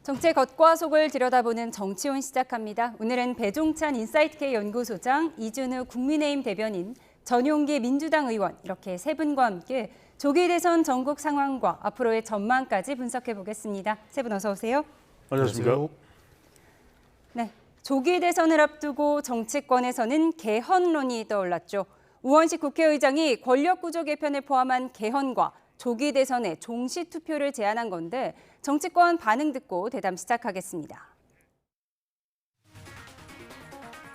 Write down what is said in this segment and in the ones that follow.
정치의 겉과 속을 들여다보는 정치온 시작합니다. 오늘은 배종찬 인사이트K 연구소장, 이준우 국민의힘 대변인, 전용기 민주당 의원 이렇게 세 분과 함께 조기 대선 전국 상황과 앞으로의 전망까지 분석해 보겠습니다. 세 분 어서 오세요. 안녕하십니까. 네, 조기 대선을 앞두고 정치권에서는 개헌론이 떠올랐죠. 우원식 국회의장이 권력구조 개편을 포함한 개헌과 조기 대선에 종시 투표를 제안한 건데 정치권 반응 듣고 대담 시작하겠습니다.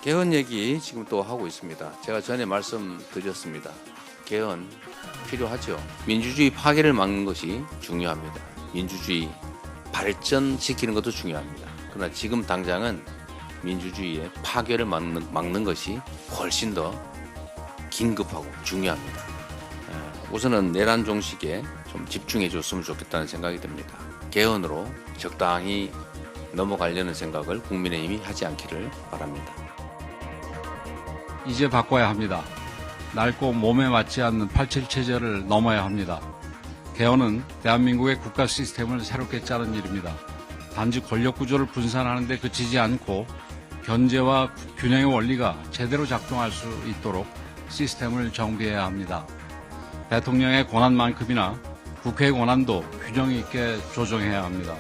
개헌 얘기 지금 또 하고 있습니다. 제가 전에 말씀드렸습니다. 개헌 필요하죠. 민주주의 파괴를 막는 것이 중요합니다. 민주주의 발전시키는 것도 중요합니다. 그러나 지금 당장은 민주주의의 파괴를 막는 것이 훨씬 더 긴급하고 중요합니다. 우선은 내란 종식에 좀 집중해 줬으면 좋겠다는 생각이 듭니다. 개헌으로 적당히 넘어가려는 생각을 국민의힘이 하지 않기를 바랍니다. 이제 바꿔야 합니다. 낡고 몸에 맞지 않는 87 체제를 넘어야 합니다. 개헌은 대한민국의 국가 시스템을 새롭게 짜는 일입니다. 단지 권력 구조를 분산하는 데 그치지 않고 견제와 균형의 원리가 제대로 작동할 수 있도록 시스템을 정비해야 합니다. 대통령의 권한만큼이나 국회의 권한도 균형 있게 조정해야 합니다.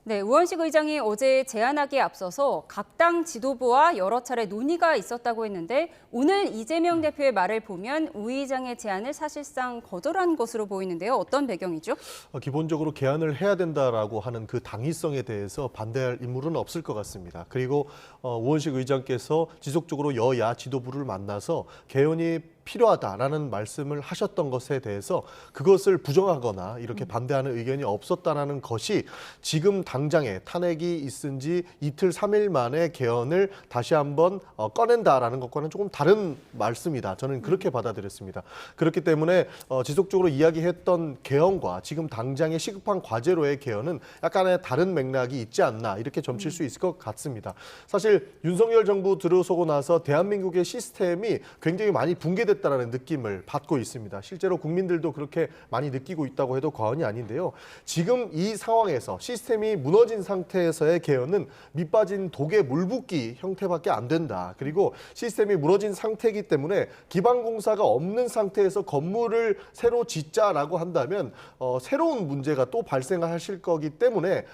네, 우원식 의장이 어제 제안하기에 앞서서 각 당 지도부와 여러 차례 논의가 있었다고 했는데 오늘 이재명 대표의 말을 보면 우 의장의 제안을 사실상 거절한 것으로 보이는데요. 어떤 배경이죠? 기본적으로 개헌을 해야 된다라고 하는 그 당위성에 대해서 반대할 인물은 없을 것 같습니다. 그리고 우원식 의장께서 지속적으로 여야 지도부를 만나서 개헌이 필요하다라는 말씀을 하셨던 것에 대해서 그것을 부정하거나 이렇게 반대하는 의견이 없었다라는 것이 지금 당장에 탄핵이 있은 지 이틀, 3일 만에 개헌을 다시 한번 꺼낸다라는 것과는 조금 다른 말씀이다. 저는 그렇게 받아들였습니다. 그렇기 때문에 지속적으로 이야기했던 개헌과 지금 당장의 시급한 과제로의 개헌은 약간의 다른 맥락이 있지 않나 이렇게 점칠 수 있을 것 같습니다. 사실 윤석열 정부 들어서고 나서 대한민국의 시스템이 굉장히 많이 붕괴됐다는 느낌을 받고 있습니다. 실제로 국민들도 그렇게 많이 느끼고 있다고 해도 과언이 아닌데요. 지금 이 상황에서 시스템이 무너진 상태에서의 개헌은 밑빠진 독에 물 붓기 형태밖에 안 된다. 그리고 시스템이 무너진 상태이기 때문에 기반공사가 없는 상태에서 건물을 새로 짓자라고 한다면 새로운 문제가 또 발생하실 거기 때문에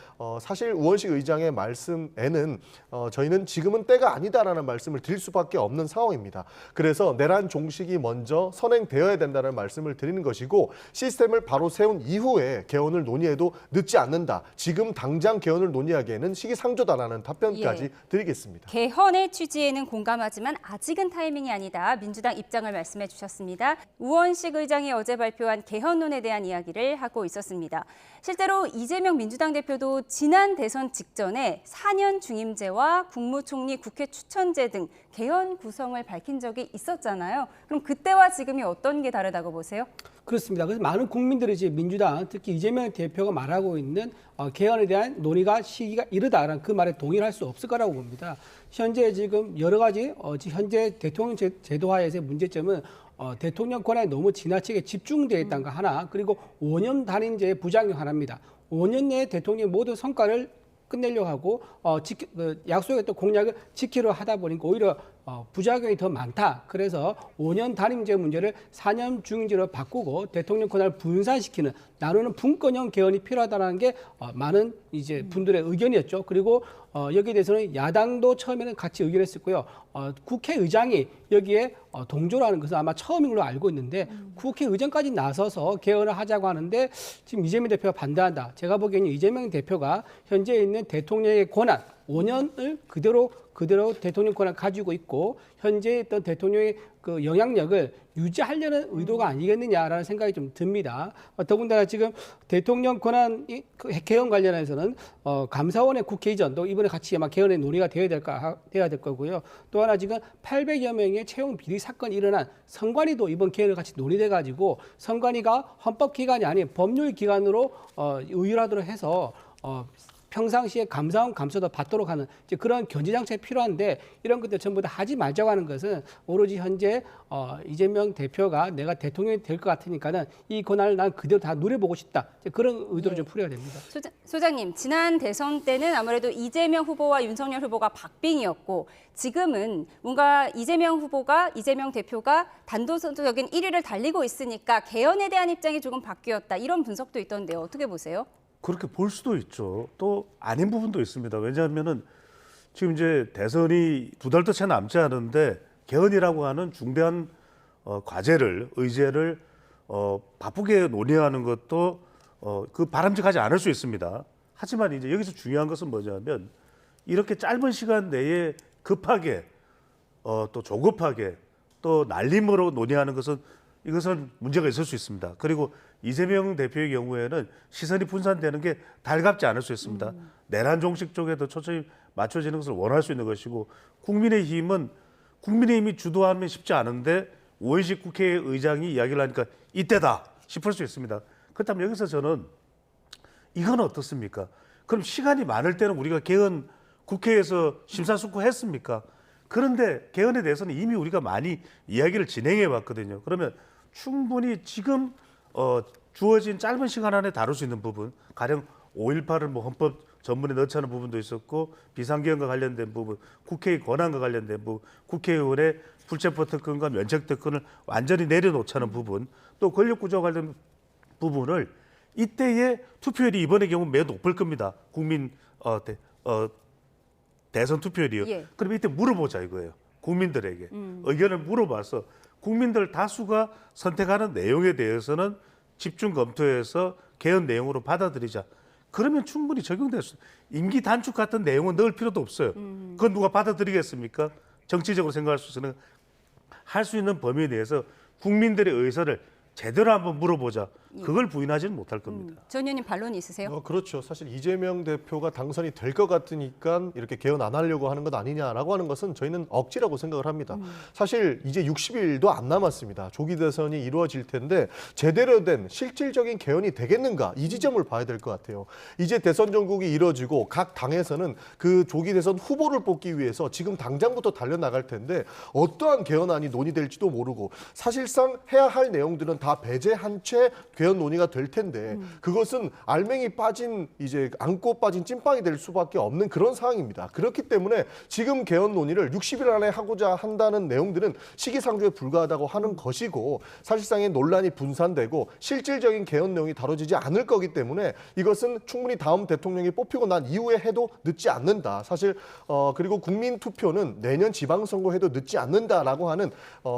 사실 우원식 의장의 말씀에는 저희는 지금은 때가 아니다라는 말씀을 드릴 수밖에 없는 상황입니다. 그래서 내란 종식이 먼저 선행되어야 된다는 말씀을 드리는 것이고 시스템을 바로 세운 이후에 개헌을 논의해도 늦지 않는다. 지금 당장 개헌을 논의하기에는 시기상조다라는 답변까지 드리겠습니다. 개헌의 취지에는 공감하지만 아직은 타이밍이 아니다. 민주당 입장을 말씀해 주셨습니다. 우원식 의장이 어제 발표한 개헌론에 대한 이야기를 하고 있었습니다. 실제로 이재명 민주당 대표도 지난 대선 직전에 4년 중임제와 국무총리 국회 추천제 등 개헌 구성을 밝힌 적이 있었잖아요. 그럼 그때와 지금이 어떤 게 다르다고 보세요? 그렇습니다. 그래서 많은 국민들이 이제 민주당, 특히 이재명 대표가 말하고 있는 개헌에 대한 논의가 시기가 이르다라는 그 말에 동의할 수 없을 거라고 봅니다. 현재 지금 여러 가지 현재 대통령 제도화에서의 문제점은 대통령 권한이 너무 지나치게 집중되어 있다는 거 하나, 그리고 5년 단임제의 부작용 하나입니다. 5년 내에 대통령의 모든 성과를 끝내려고 하고 약속했던 공약을 지키려 하다 보니까 오히려 부작용이 더 많다. 그래서 5년 단임제 문제를 4년 중임제로 바꾸고 대통령 권한을 분산시키는 나누는 분권형 개헌이 필요하다는 게 많은 이제 분들의 의견이었죠. 그리고 여기에 대해서는 야당도 처음에는 같이 의견했었고요. 국회의장이 여기에 동조를 하는 것은 아마 처음인 걸로 알고 있는데 국회의장까지 나서서 개헌을 하자고 하는데 지금 이재명 대표가 반대한다. 제가 보기에는 이재명 대표가 현재 있는 대통령의 권한 5년을 그대로 대통령 권한을 가지고 있고 현재 있던 대통령의 그 영향력을 유지하려는 의도가 아니겠느냐라는 생각이 좀 듭니다. 더군다나 지금 대통령 권한 개헌 관련해서는 감사원의 국회 이전도 이번에 같이 아마 개헌의 논의가 되어야 될 거고요. 또 하나 지금 800여 명의 채용 비리 사건이 일어난 선관위도 이번 개헌을 같이 논의돼 가지고 선관위가 헌법 기관이 아닌 법률 기관으로 의율하도록 해서 평상시에 감사원 감사도 받도록 하는 이제 그런 견제 장치가 필요한데 이런 것들 전부 다 하지 말자고 하는 것은 오로지 현재 이재명 대표가 내가 대통령이 될 것 같으니까는 이 권한을 난 그대로 다 누려보고 싶다. 이제 그런 의도를 좀 풀어야 됩니다. 소장님, 지난 대선 때는 아무래도 이재명 후보와 윤석열 후보가 박빙이었고 지금은 뭔가 이재명 대표가 단도직입적인 1위를 달리고 있으니까 개헌에 대한 입장이 조금 바뀌었다. 이런 분석도 있던데요. 어떻게 보세요? 그렇게 볼 수도 있죠. 또 아닌 부분도 있습니다. 왜냐하면은 지금 이제 대선이 2달도 채 남지 않은데 개헌이라고 하는 중대한 의제를 바쁘게 논의하는 것도 그 바람직하지 않을 수 있습니다. 하지만 이제 여기서 중요한 것은 뭐냐면 이렇게 짧은 시간 내에 급하게 또 조급하게 또 날림으로 논의하는 이것은 문제가 있을 수 있습니다. 그리고 이재명 대표의 경우에는 시선이 분산되는 게 달갑지 않을 수 있습니다. 내란 종식 쪽에도 초점이 맞춰지는 것을 원할 수 있는 것이고 국민의힘이 주도하면 쉽지 않은데 우원식 국회의장이 이야기를 하니까 이때다 싶을 수 있습니다. 그렇다면 여기서 저는 이건 어떻습니까? 그럼 시간이 많을 때는 우리가 개헌 국회에서 심사숙고했습니까? 그런데 개헌에 대해서는 이미 우리가 많이 이야기를 진행해 왔거든요. 그러면 충분히 지금 주어진 짧은 시간 안에 다룰 수 있는 부분, 가령 5.18을 뭐 헌법 전문에 넣자는 부분도 있었고 비상개헌과 관련된 부분, 국회의 권한과 관련된 부분, 국회의원의 불체포 특권과 면책 특권을 완전히 내려놓자는 부분, 또 권력구조와 관련 부분을 이때의 투표율이 이번의 경우 매우 높을 겁니다. 대선 투표율이요. 예. 그럼 이때 물어보자 이거예요. 국민들에게 의견을 물어봐서 국민들 다수가 선택하는 내용에 대해서는 집중 검토해서 개헌 내용으로 받아들이자. 그러면 충분히 적용될 수. 임기 단축 같은 내용은 넣을 필요도 없어요. 그건 누가 받아들이겠습니까? 정치적으로 생각할 수 있는 할 수 있는 범위에 대해서 국민들의 의사를 제대로 한번 물어보자. 그걸 부인하지는 못할 겁니다. 전 의원님 반론이 있으세요? 그렇죠. 사실 이재명 대표가 당선이 될 것 같으니까 이렇게 개헌 안 하려고 하는 것 아니냐라고 하는 것은 저희는 억지라고 생각을 합니다. 사실 이제 60일도 안 남았습니다. 조기 대선이 이루어질 텐데 제대로 된 실질적인 개헌이 되겠는가 이 지점을 봐야 될 것 같아요. 이제 대선 전국이 이뤄지고 각 당에서는 그 조기 대선 후보를 뽑기 위해서 지금 당장부터 달려나갈 텐데 어떠한 개헌안이 논의될지도 모르고 사실상 해야 할 내용들은 다 배제한 채 개헌 논의가 될 텐데 그것은 알맹이 빠진 이제 안고 빠진 찐빵이 될 수밖에 없는 그런 상황입니다. 그렇기 때문에 지금 개헌 논의를 60일 안에 하고자 한다는 내용들은 시기상조에 불과하다고 하는 것이고 사실상의 논란이 분산되고 실질적인 개헌 내용이 다뤄지지 않을 거기 때문에 이것은 충분히 다음 대통령이 뽑히고 난 이후에 해도 늦지 않는다. 사실 그리고 국민 투표는 내년 지방선거 해도 늦지 않는다라고 하는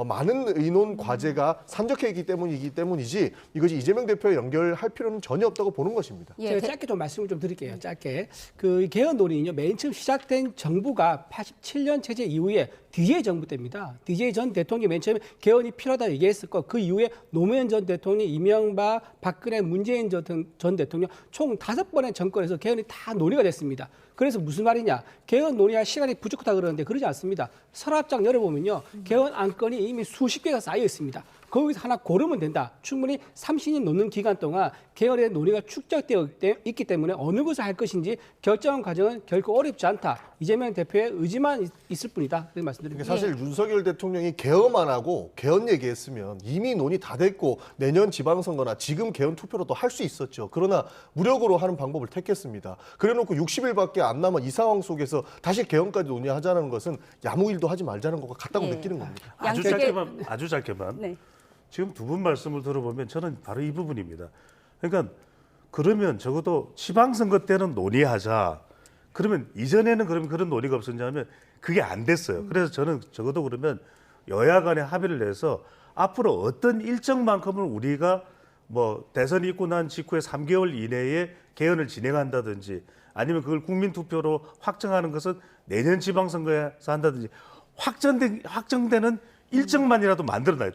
많은 의논 과제가 산적해 있기 때문이지 이것이 이재명 대표에 연결할 필요는 전혀 없다고 보는 것입니다. 예, 제가 짧게 좀 말씀을 좀 드릴게요. 짧게. 그 개헌 논의는요. 맨 처음 시작된 정부가 87년 체제 이후에 DJ 정부 때입니다. DJ 전 대통령이 맨 처음에 개헌이 필요하다 얘기했었고 그 이후에 노무현 전 대통령, 이명박, 박근혜, 문재인 전 대통령 총 5번의 정권에서 개헌이 다 논의가 됐습니다. 그래서 무슨 말이냐? 개헌 논의할 시간이 부족하다 그러는데 그러지 않습니다. 서랍장 열어보면요. 개헌 안건이 이미 수십 개가 쌓여 있습니다. 거기서 하나 고르면 된다. 충분히 30년 넘는 기간 동안 개헌의 논의가 축적되어 있기 때문에 어느 것을 할 것인지 결정하는 과정은 결코 어렵지 않다. 이재명 대표의 의지만 있을 뿐이다. 그렇게 말씀드립니다. 사실 윤석열 대통령이 개헌만 하고 개헌 얘기했으면 이미 논의 다 됐고 내년 지방선거나 지금 개헌 투표로도 할 수 있었죠. 그러나 무력으로 하는 방법을 택했습니다. 그래놓고 60일밖에 안 남은 이 상황 속에서 다시 개헌까지 논의하자는 것은 아무 일도 하지 말자는 것과 같다고 느끼는 겁니다. 아주 짧게만. 네. 지금 두 분 말씀을 들어보면 저는 바로 이 부분입니다. 그러니까 그러면 적어도 지방선거 때는 논의하자. 그러면 이전에는 그런 논의가 없었냐면 그게 안 됐어요. 그래서 저는 적어도 그러면 여야 간에 합의를 내서 앞으로 어떤 일정만큼을 우리가 뭐 대선이 있고 난 직후에 3개월 이내에 개헌을 진행한다든지 아니면 그걸 국민투표로 확정하는 것은 내년 지방선거에서 한다든지 확정되는 일정만이라도 만들어놔요.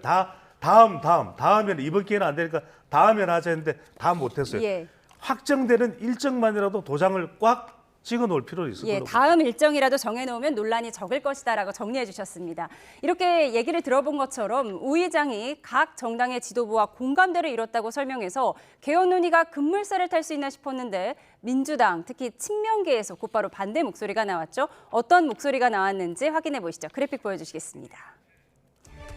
다음에는 이번 기회는 안 되니까 다음에는 하자 했는데 다 못했어요. 예. 확정되는 일정만이라도 도장을 꽉 찍어놓을 필요가 있을 예, 거라고. 다음 일정이라도 정해놓으면 논란이 적을 것이다라고 정리해 주셨습니다. 이렇게 얘기를 들어본 것처럼 우 의장이 각 정당의 지도부와 공감대를 이뤘다고 설명해서 개헌 논의가 급물살을 탈 수 있나 싶었는데 민주당, 특히 친명계에서 곧바로 반대 목소리가 나왔죠. 어떤 목소리가 나왔는지 확인해 보시죠. 그래픽 보여주시겠습니다.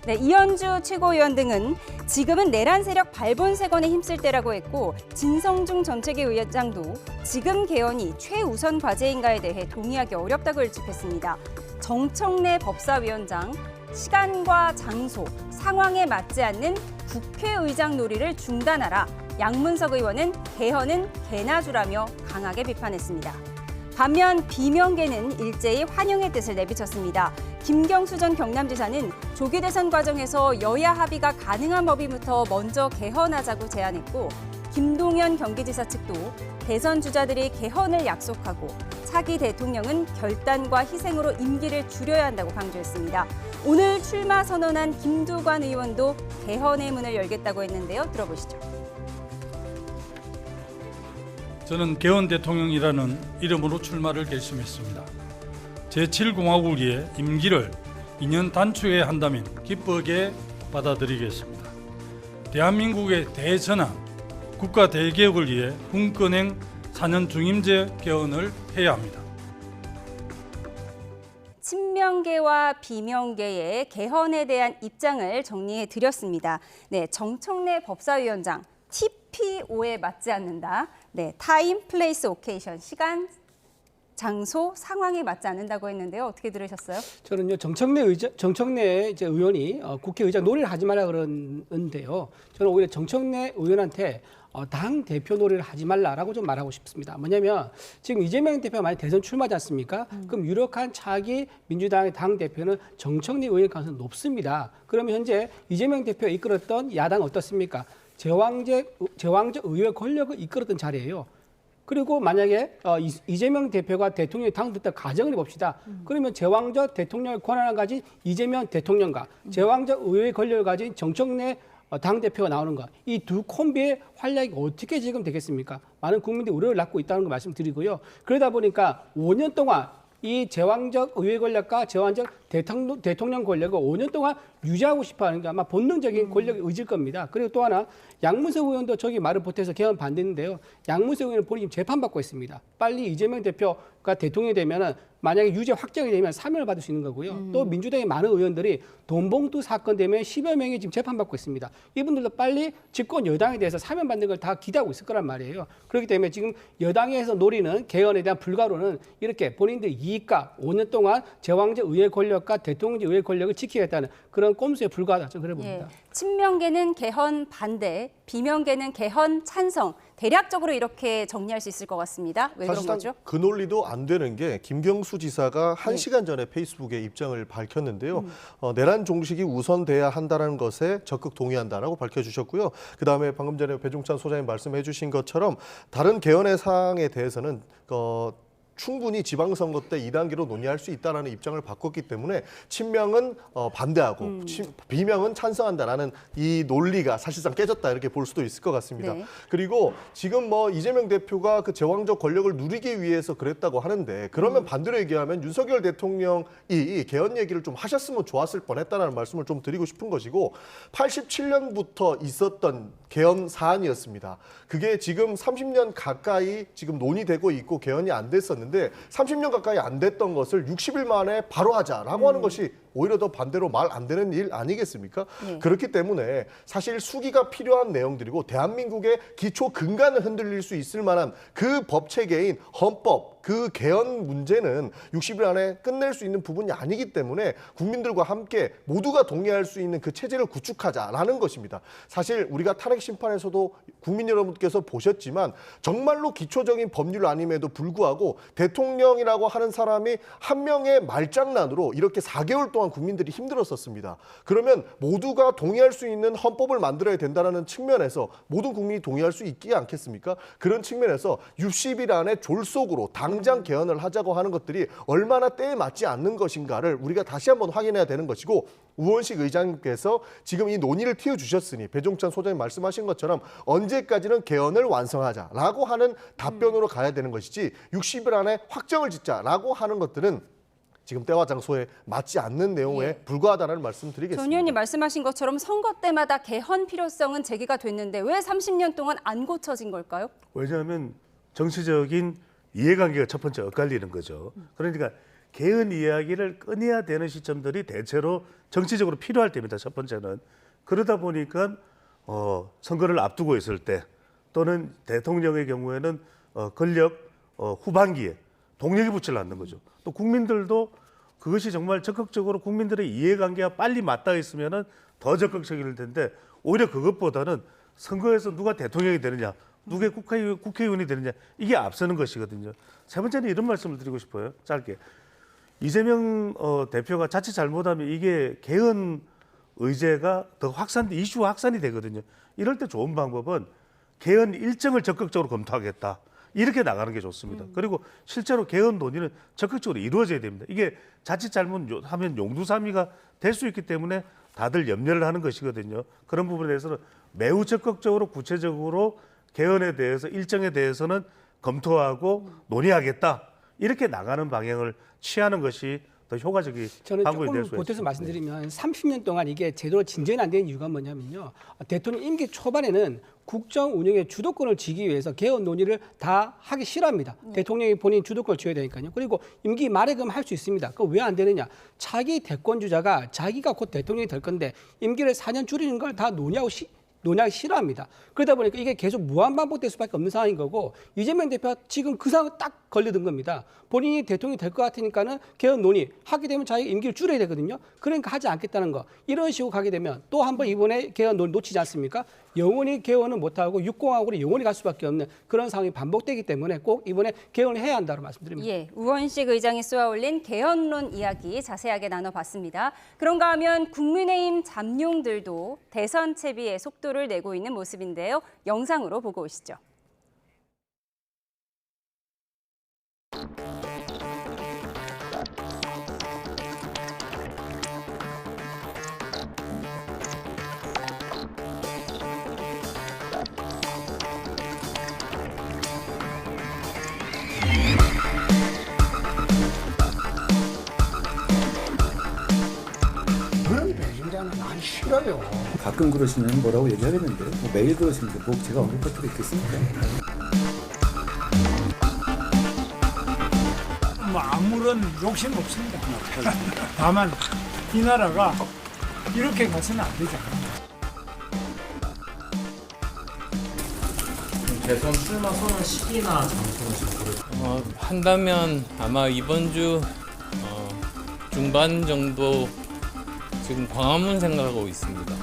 네, 이현주 최고위원 등은 지금은 내란 세력 발본색원에 힘쓸 때라고 했고 진성중 전체계 의장도 지금 개헌이 최우선 과제인가에 대해 동의하기 어렵다고 일축했습니다. 정청래 법사위원장, 시간과 장소, 상황에 맞지 않는 국회의장 놀이를 중단하라. 양문석 의원은 개헌은 개나 주라며 강하게 비판했습니다. 반면 비명계는 일제히 환영의 뜻을 내비쳤습니다. 김경수 전 경남지사는 조기 대선 과정에서 여야 합의가 가능한 법위부터 먼저 개헌하자고 제안했고 김동연 경기지사 측도 대선 주자들이 개헌을 약속하고 차기 대통령은 결단과 희생으로 임기를 줄여야 한다고 강조했습니다. 오늘 출마 선언한 김두관 의원도 개헌의 문을 열겠다고 했는데요. 들어보시죠. 저는 개헌 대통령이라는 이름으로 출마를 결심했습니다. 제7공화국을 위해 임기를 2년 단축해야 한다면 기쁘게 받아들이겠습니다. 대한민국의 대전환, 국가 대개혁을 위해 군권행 4년 중임제 개헌을 해야 합니다. 친명계와 비명계의 개헌에 대한 입장을 정리해 드렸습니다. 네, 정청래 법사위원장, TPO에 맞지 않는다. 네, 타임, 플레이스, 오케이션, 시간, 장소, 상황에 맞지 않는다고 했는데요. 어떻게 들으셨어요? 저는요 정청래 이제 의원이 국회의장 놀이를 하지 말라 그러는데요. 저는 오히려 정청래 의원한테 당 대표 놀이를 하지 말라라고 좀 말하고 싶습니다. 뭐냐면 지금 이재명 대표가 만약 대선 출마하지 않습니까? 그럼 유력한 차기 민주당의 당 대표는 정청래 의원일 가능성이 높습니다. 그러면 현재 이재명 대표가 이끌었던 야당 어떻습니까? 제왕적 의회 권력을 이끌었던 자리예요. 그리고 만약에 이재명 대표가 대통령이 당선됐다 가정을 해봅시다. 그러면 제왕적 대통령의 권한을 가진 이재명 대통령과 제왕적 의회 권력을 가진 정청래 당대표가 나오는 것. 이 두 콤비의 활약이 어떻게 지금 되겠습니까? 많은 국민들이 우려를 낳고 있다는 거 말씀드리고요. 그러다 보니까 5년 동안 이 제왕적 의회 권력과 제왕적 대통령 권력을 5년 동안 유지하고 싶어하는 게 아마 본능적인 권력의 의지일 겁니다. 그리고 또 하나 양문석 의원도 저기 말을 보태서 개헌 반대인데요. 양문석 의원은 본인이 재판받고 있습니다. 빨리 이재명 대표가 대통령이 되면은 만약에 유죄 확정이 되면 사면을 받을 수 있는 거고요. 또 민주당의 많은 의원들이 돈봉투 사건 때문에 10여 명이 지금 재판받고 있습니다. 이분들도 빨리 집권 여당에 대해서 사면받는 걸 다 기대하고 있을 거란 말이에요. 그렇기 때문에 지금 여당에서 노리는 개헌에 대한 불가로는 이렇게 본인들 이익과 5년 동안 제왕적 의회 권력과 대통령제 의회 권력을 지키겠다는 그런 꼼수에 불과하다. 저는 그래 봅니다. 예, 친명계는 개헌 반대, 비명계는 개헌 찬성. 대략적으로 이렇게 정리할 수 있을 것 같습니다. 왜 그런 사실상 거죠? 그 논리도 안 되는 게 김경수 지사가 1시간 전에 페이스북에 입장을 밝혔는데요. 내란 종식이 우선돼야 한다는 것에 적극 동의한다라고 밝혀주셨고요. 그다음에 방금 전에 배종찬 소장님 말씀해 주신 것처럼 다른 개헌의 사항에 대해서는 충분히 지방선거 때 2단계로 논의할 수 있다는 입장을 바꿨기 때문에 친명은 반대하고 비명은 찬성한다라는 이 논리가 사실상 깨졌다 이렇게 볼 수도 있을 것 같습니다. 네. 그리고 지금 이재명 대표가 그 제왕적 권력을 누리기 위해서 그랬다고 하는데 그러면 반대로 얘기하면 윤석열 대통령이 이 개헌 얘기를 좀 하셨으면 좋았을 뻔했다는 말씀을 좀 드리고 싶은 것이고 87년부터 있었던 개헌 사안이었습니다. 그게 지금 30년 가까이 지금 논의되고 있고 개헌이 안 됐었는데 30년 가까이 안 됐던 것을 60일 만에 바로 하자라고 하는 것이 오히려 더 반대로 말 안 되는 일 아니겠습니까? 네. 그렇기 때문에 사실 수기가 필요한 내용들이고 대한민국의 기초 근간을 흔들릴 수 있을 만한 그 법 체계인 헌법, 그 개헌 문제는 60일 안에 끝낼 수 있는 부분이 아니기 때문에 국민들과 함께 모두가 동의할 수 있는 그 체제를 구축하자라는 것입니다. 사실 우리가 탄핵 심판에서도 국민 여러분께서 보셨지만 정말로 기초적인 법률 아님에도 불구하고 대통령이라고 하는 사람이 한 명의 말장난으로 이렇게 4개월 동안 국민들이 힘들었었습니다. 그러면 모두가 동의할 수 있는 헌법을 만들어야 된다는 측면에서 모든 국민이 동의할 수 있지 않겠습니까? 그런 측면에서 60일 안에 졸속으로 당장 개헌을 하자고 하는 것들이 얼마나 때에 맞지 않는 것인가를 우리가 다시 한번 확인해야 되는 것이고 우원식 의장께서 지금 이 논의를 틔워주셨으니 배종찬 소장님 말씀하신 것처럼 언제까지는 개헌을 완성하자라고 하는 답변으로 가야 되는 것이지 60일 안에 확정을 짓자라고 하는 것들은 지금 때와 장소에 맞지 않는 내용에 불과하다는 말씀 드리겠습니다. 전 의원님 말씀하신 것처럼 선거 때마다 개헌 필요성은 제기가 됐는데 왜 30년 동안 안 고쳐진 걸까요? 왜냐하면 정치적인 이해관계가 첫 번째 엇갈리는 거죠. 그러니까 개헌 이야기를 꺼내야 되는 시점들이 대체로 정치적으로 필요할 때입니다. 첫 번째는. 그러다 보니까 선거를 앞두고 있을 때 또는 대통령의 경우에는 권력 후반기에 동력이 붙질 않는 거죠. 또 국민들도 그것이 정말 적극적으로 국민들의 이해관계가 빨리 맞닿아 있으면은 더 적극적일 텐데 오히려 그것보다는 선거에서 누가 대통령이 되느냐, 누가 국회의원이 되느냐 이게 앞서는 것이거든요. 세 번째는 이런 말씀을 드리고 싶어요. 짧게. 이재명 대표가 자칫 잘못하면 이게 개헌 의제가 더 이슈 확산이 되거든요. 이럴 때 좋은 방법은 개헌 일정을 적극적으로 검토하겠다. 이렇게 나가는 게 좋습니다. 그리고 실제로 개헌 논의는 적극적으로 이루어져야 됩니다. 이게 자칫 잘못하면 용두사미가 될 수 있기 때문에 다들 염려를 하는 것이거든요. 그런 부분에 대해서는 매우 적극적으로 구체적으로 개헌에 대해서 일정에 대해서는 검토하고 논의하겠다. 이렇게 나가는 방향을 취하는 것이 더 효과적인 저는 방법이 될 조금 수 보태서 있습니다. 말씀드리면 30년 동안 이게 제대로 진전이 안 된 이유가 뭐냐면요. 대통령 임기 초반에는 국정 운영의 주도권을 쥐기 위해서 개헌 논의를 다 하기 싫어합니다. 대통령이 본인 주도권을 쥐어야 되니까요. 그리고 임기 말에 그럼 할 수 있습니다. 그거 왜 안 되느냐. 차기 대권 주자가 자기가 곧 대통령이 될 건데 임기를 4년 줄이는 걸 다 논의하기 싫어합니다. 그러다 보니까 이게 계속 무한 반복될 수밖에 없는 상황인 거고 이재명 대표가 지금 그 상황에 딱 걸려든 겁니다. 본인이 대통령이 될 것 같으니까는 개헌 논의 하게 되면 자기가 임기를 줄여야 되거든요. 그러니까 하지 않겠다는 거. 이런 식으로 가게 되면 또 한 번 이번에 개헌 논의 놓치지 않습니까? 영원히 개헌은 못하고 육공화국으로 영원히 갈 수밖에 없는 그런 상황이 반복되기 때문에 꼭 이번에 개헌을 해야 한다고 말씀드립니다. 예, 우원식 의장이 쏘아올린 개헌론 이야기 자세하게 나눠봤습니다. 그런가 하면 국민의힘 잠룡들도 대선 채비에 속도를 내고 있는 모습인데요. 영상으로 보고 오시죠. 그런 배신자는 난 싫어요. 가끔 그러시면 뭐라고 얘기하겠는데 뭐 매일 그러시는데 뭐 제가 언급할 필요 있겠습니까? 뭐 아무런 욕심 없습니다. 다만 이 나라가 이렇게 가서는 안 되잖아요. 대선 출마 선언 시기나 장소는 지금 모르겠어요. 한다면 아마 이번 주 중반 정도 지금 광화문 생각하고 있습니다.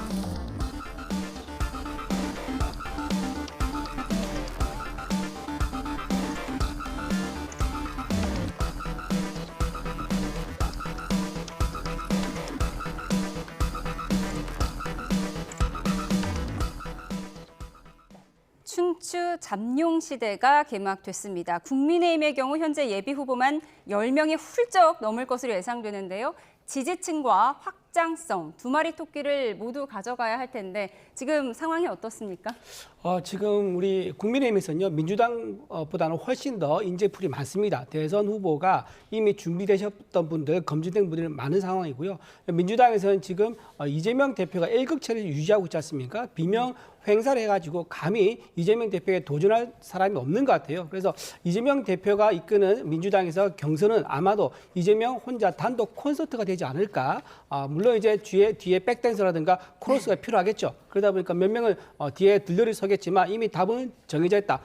춘추 잠룡 시대가 개막됐습니다. 국민의힘의 경우 현재 예비 후보만 10명이 훌쩍 넘을 것으로 예상되는데요. 지지층과 확장성 두 마리 토끼를 모두 가져가야 할 텐데 지금 상황이 어떻습니까? 지금 우리 국민의힘에서는요, 민주당보다는 훨씬 더 인재풀이 많습니다. 대선 후보가 이미 준비되셨던 분들, 검증된 분들이 많은 상황이고요. 민주당에서는 지금 이재명 대표가 일극 처리를 유지하고 있지 않습니까? 비명 횡사를 해가지고 감히 이재명 대표에 도전할 사람이 없는 것 같아요. 그래서 이재명 대표가 이끄는 민주당에서 경선은 아마도 이재명 혼자 단독 콘서트가 되지 않을까. 물론 이제 뒤에 백댄서라든가 코러스가 필요하겠죠. 그러다 보니까 몇 명은 뒤에 들러리 서겠지만 이미 답은 정해져 있다.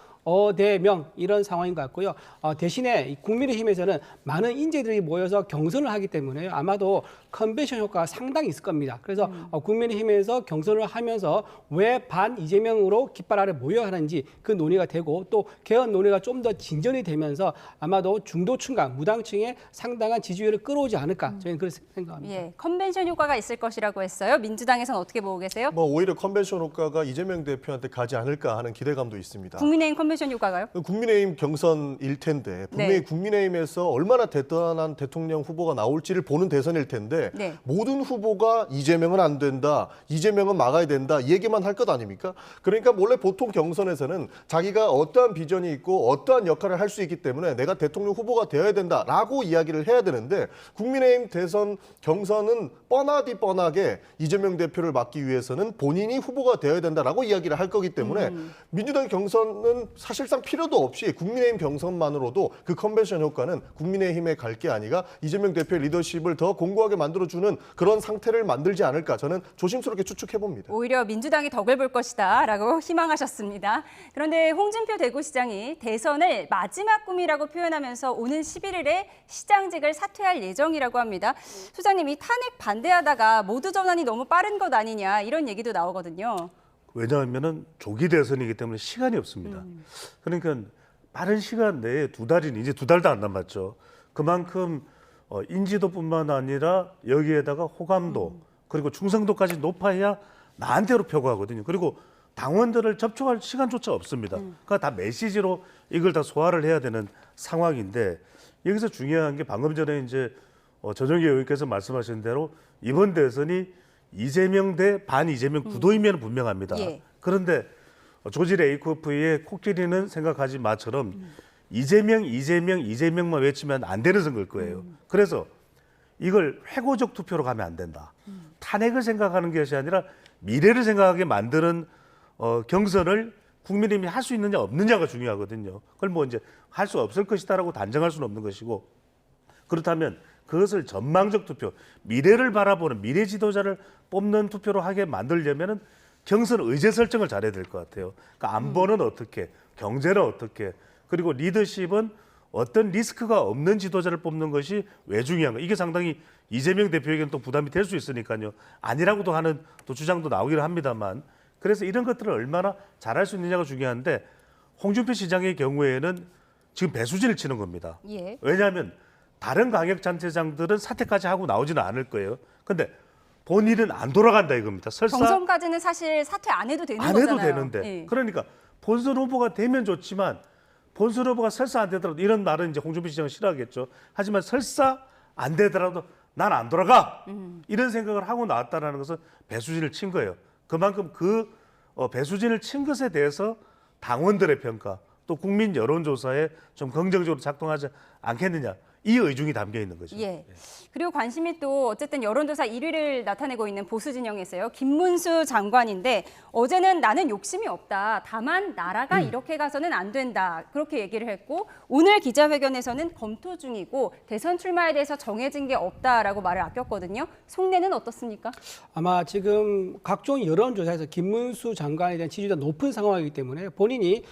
대명 이런 상황인 것 같고요. 대신에 국민의힘에서는 많은 인재들이 모여서 경선을 하기 때문에 아마도 컨벤션 효과가 상당히 있을 겁니다. 그래서 국민의힘에서 경선을 하면서 왜 반 이재명으로 깃발 아래 모여야 하는지 그 논의가 되고 또 개헌 논의가 좀 더 진전이 되면서 아마도 중도층과 무당층에 상당한 지지율을 끌어오지 않을까 저희는 그렇게 생각합니다. 예, 컨벤션 효과가 있을 것이라고 했어요. 민주당에서는 어떻게 보고 계세요? 뭐 오히려 컨벤션 효과가 이재명 대표한테 가지 않을까 하는 기대감도 있습니다. 국민의힘 컨벤션 컨벤션 효과가요? 국민의힘 경선일 텐데 분명히 네. 국민의힘에서 얼마나 대단한 대통령 후보가 나올지를 보는 대선일 텐데 네. 모든 후보가 이재명은 안 된다, 이재명은 막아야 된다 이 얘기만 할 것 아닙니까? 그러니까 원래 보통 경선에서는 자기가 어떠한 비전이 있고 어떠한 역할을 할 수 있기 때문에 내가 대통령 후보가 되어야 된다라고 이야기를 해야 되는데 국민의힘 대선 경선은 뻔하디 뻔하게 이재명 대표를 막기 위해서는 본인이 후보가 되어야 된다라고 이야기를 할 거기 때문에 민주당 경선은 사실상 필요도 없이 국민의힘 경선만으로도 그 컨벤션 효과는 국민의힘에 갈 게 아니라 이재명 대표의 리더십을 더 공고하게 만들어주는 그런 상태를 만들지 않을까 저는 조심스럽게 추측해 봅니다. 오히려 민주당이 덕을 볼 것이다 라고 희망하셨습니다. 그런데 홍준표 대구시장이 대선을 마지막 꿈이라고 표현하면서 오는 11일에 시장직을 사퇴할 예정이라고 합니다. 소장님, 이 탄핵 반대하다가 모두 전환이 너무 빠른 것 아니냐 이런 얘기도 나오거든요. 왜냐하면은 조기 대선이기 때문에 시간이 없습니다. 그러니까 빠른 시간 내에 2달이니 이제 2달도 안 남았죠. 그만큼 인지도뿐만 아니라 여기에다가 호감도 그리고 충성도까지 높아야 나한테로 표고하거든요. 그리고 당원들을 접촉할 시간조차 없습니다. 그러니까 다 메시지로 이걸 다 소화를 해야 되는 상황인데 여기서 중요한 게 방금 전에 이제 전용기 의원께서 말씀하신 대로 이번 대선이 이재명 대 반 이재명 구도이면 분명합니다. 예. 그런데 조지 레이코프의 코끼리는 생각하지 마처럼 이재명만 외치면 안 되는 선거일 거예요. 그래서 이걸 회고적 투표로 가면 안 된다. 탄핵을 생각하는 것이 아니라 미래를 생각하게 만드는 경선을 국민의힘이 할 수 있느냐 없느냐가 중요하거든요. 그걸 뭐 이제 할 수 없을 것이다라고 단정할 수는 없는 것이고 그렇다면 그것을 전망적 투표, 미래를 바라보는 미래 지도자를 뽑는 투표로 하게 만들려면은 경선 의제 설정을 잘해야 될 것 같아요. 그러니까 안보는 어떻게, 경제는 어떻게, 그리고 리더십은 어떤 리스크가 없는 지도자를 뽑는 것이 왜 중요한가? 이게 상당히 이재명 대표에게는 또 부담이 될 수 있으니까요. 아니라고도 하는 또 주장도 나오기는 합니다만, 그래서 이런 것들을 얼마나 잘할 수 있느냐가 중요한데 홍준표 시장의 경우에는 지금 배수진을 치는 겁니다. 예. 왜냐하면 다른 광역단체장들은 사퇴까지 하고 나오지는 않을 거예요. 근데 본인은 안 돌아간다 이겁니다. 설사 경선까지는 사실 사퇴 안 해도 되는 안 거잖아요. 해도 되는데 예. 그러니까 본선 후보가 되면 좋지만 본선 후보가 설사 안 되더라도 이런 말은 이제 홍준표 시장은 싫어하겠죠. 하지만 설사 안 되더라도 난 안 돌아가 이런 생각을 하고 나왔다는 것은 배수진을 친 거예요. 그만큼 그 배수진을 친 것에 대해서 당원들의 평가 또 국민 여론조사에 좀 긍정적으로 작동하지 않겠느냐. 이 의중이 담겨 있는 거죠. 예. 그리고 관심이 또 어쨌든 여론조사 1위를 나타내고 있는 보수 진영에서요. 김문수 장관인데 어제는 나는 욕심이 없다. 다만 나라가 이렇게 가서는 안 된다. 그렇게 얘기를 했고 오늘 기자회견에서는 검토 중이고 대선 출마에 대해서 정해진 게 없다라고 말을 아꼈거든요. 속내는 어떻습니까? 아마 지금 각종 여론조사에서 김문수 장관에 대한 지지도가 높은 상황이기 때문에 본인이